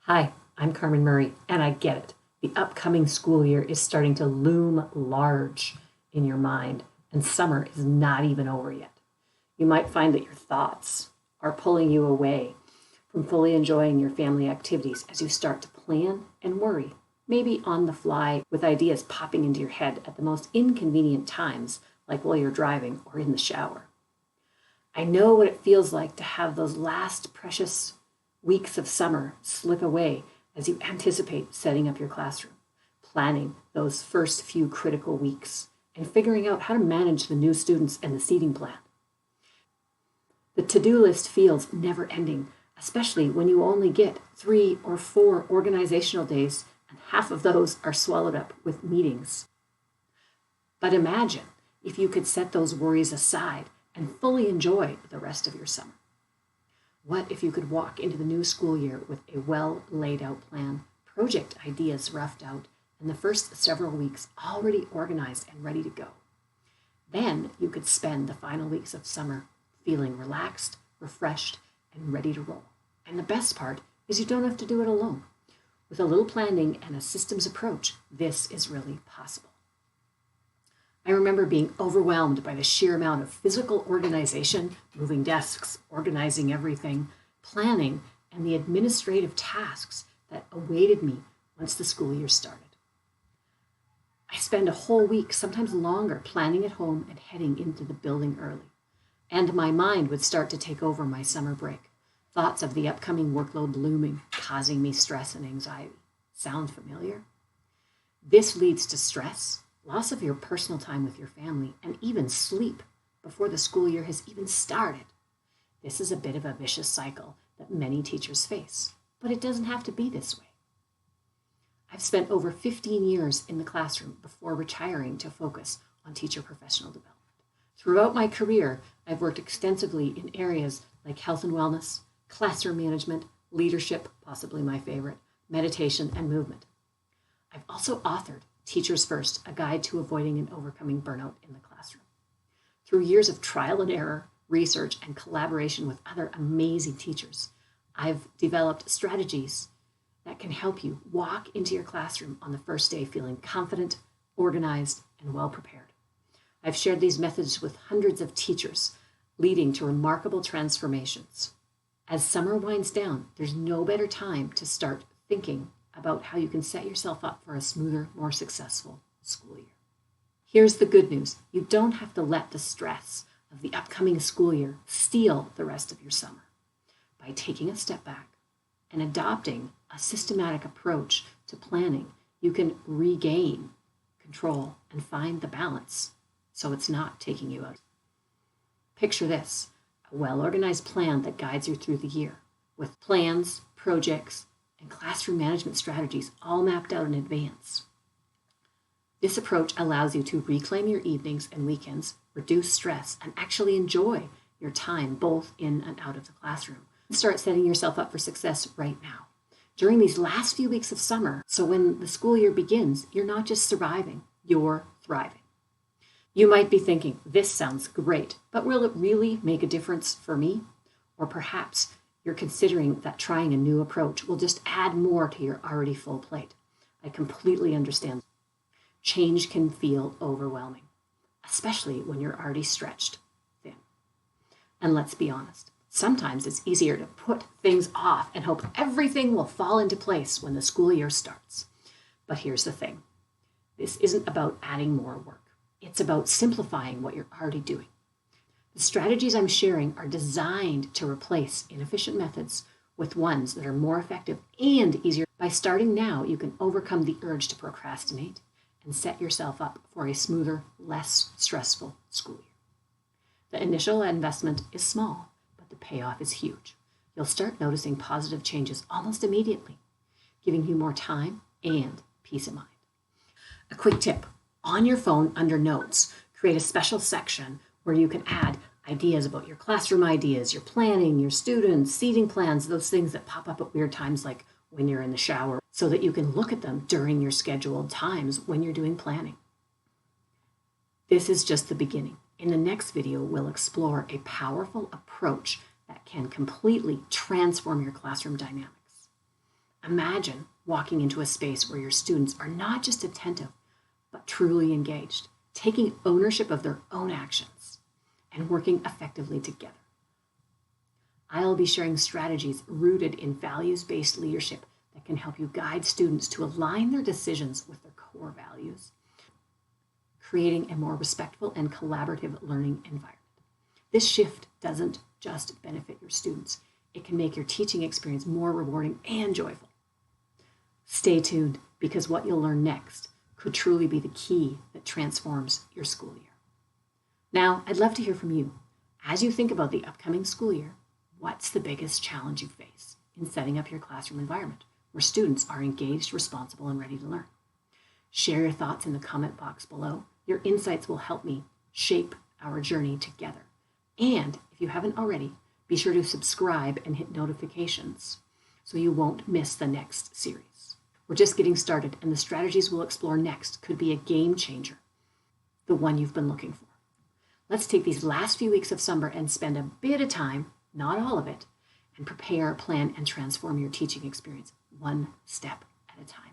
Hi, I'm Carmen Murray, and I get it. The upcoming school year is starting to loom large in your mind, and summer is not even over yet. You might find that your thoughts are pulling you away from fully enjoying your family activities as you start to plan and worry, maybe on the fly with ideas popping into your head at the most inconvenient times, like while you're driving or in the shower. I know what it feels like to have those last precious weeks of summer slip away as you anticipate setting up your classroom, planning those first few critical weeks, and figuring out how to manage the new students and the seating plan. The to-do list feels never ending, especially when you only get 3 or 4 organizational days, and half of those are swallowed up with meetings. But imagine if you could set those worries aside and fully enjoy the rest of your summer. What if you could walk into the new school year with a well laid out plan, project ideas roughed out, and the first several weeks already organized and ready to go? Then you could spend the final weeks of summer feeling relaxed, refreshed, and ready to roll. And the best part is you don't have to do it alone. With a little planning and a systems approach, this is really possible. I remember being overwhelmed by the sheer amount of physical organization, moving desks, organizing everything, planning, and the administrative tasks that awaited me once the school year started. I spend a whole week, sometimes longer, planning at home and heading into the building early. And my mind would start to take over my summer break. Thoughts of the upcoming workload looming, causing me stress and anxiety. Sound familiar? This leads to stress, loss of your personal time with your family, and even sleep before the school year has even started. This is a bit of a vicious cycle that many teachers face, but it doesn't have to be this way. I've spent over 15 years in the classroom before retiring to focus on teacher professional development. Throughout my career, I've worked extensively in areas like health and wellness, classroom management, leadership, possibly my favorite, meditation, and movement. I've also authored Teachers First, a guide to avoiding and overcoming burnout in the classroom. Through years of trial and error, research, and collaboration with other amazing teachers, I've developed strategies that can help you walk into your classroom on the first day feeling confident, organized, and well prepared. I've shared these methods with hundreds of teachers, leading to remarkable transformations. As summer winds down, there's no better time to start thinking about how you can set yourself up for a smoother, more successful school year. Here's the good news. You don't have to let the stress of the upcoming school year steal the rest of your summer. By taking a step back and adopting a systematic approach to planning, you can regain control and find the balance so it's not taking you out. Picture this, a well-organized plan that guides you through the year with plans, projects, and classroom management strategies all mapped out in advance. This approach allows you to reclaim your evenings and weekends, reduce stress, and actually enjoy your time both in and out of the classroom. Start setting yourself up for success right now. During these last few weeks of summer, so when the school year begins, you're not just surviving, you're thriving. You might be thinking, this sounds great, but will it really make a difference for me? Or perhaps you're considering that trying a new approach will just add more to your already full plate. I completely understand. Change can feel overwhelming, especially when you're already stretched thin. And let's be honest, sometimes it's easier to put things off and hope everything will fall into place when the school year starts. But here's the thing. This isn't about adding more work. It's about simplifying what you're already doing. The strategies I'm sharing are designed to replace inefficient methods with ones that are more effective and easier. By starting now, you can overcome the urge to procrastinate and set yourself up for a smoother, less stressful school year. The initial investment is small, but the payoff is huge. You'll start noticing positive changes almost immediately, giving you more time and peace of mind. A quick tip, on your phone under Notes, create a special section where you can add ideas about your classroom ideas, your planning, your students, seating plans, those things that pop up at weird times like when you're in the shower, so that you can look at them during your scheduled times when you're doing planning. This is just the beginning. In the next video, we'll explore a powerful approach that can completely transform your classroom dynamics. Imagine walking into a space where your students are not just attentive, but truly engaged, taking ownership of their own actions and working effectively together. I'll be sharing strategies rooted in values-based leadership that can help you guide students to align their decisions with their core values, creating a more respectful and collaborative learning environment. This shift doesn't just benefit your students, it can make your teaching experience more rewarding and joyful. Stay tuned, because what you'll learn next could truly be the key that transforms your school year. Now, I'd love to hear from you. As you think about the upcoming school year, what's the biggest challenge you face in setting up your classroom environment where students are engaged, responsible, and ready to learn? Share your thoughts in the comment box below. Your insights will help me shape our journey together. And if you haven't already, be sure to subscribe and hit notifications so you won't miss the next series. We're just getting started, and the strategies we'll explore next could be a game changer, the one you've been looking for. Let's take these last few weeks of summer and spend a bit of time, not all of it, and prepare, plan, and transform your teaching experience one step at a time.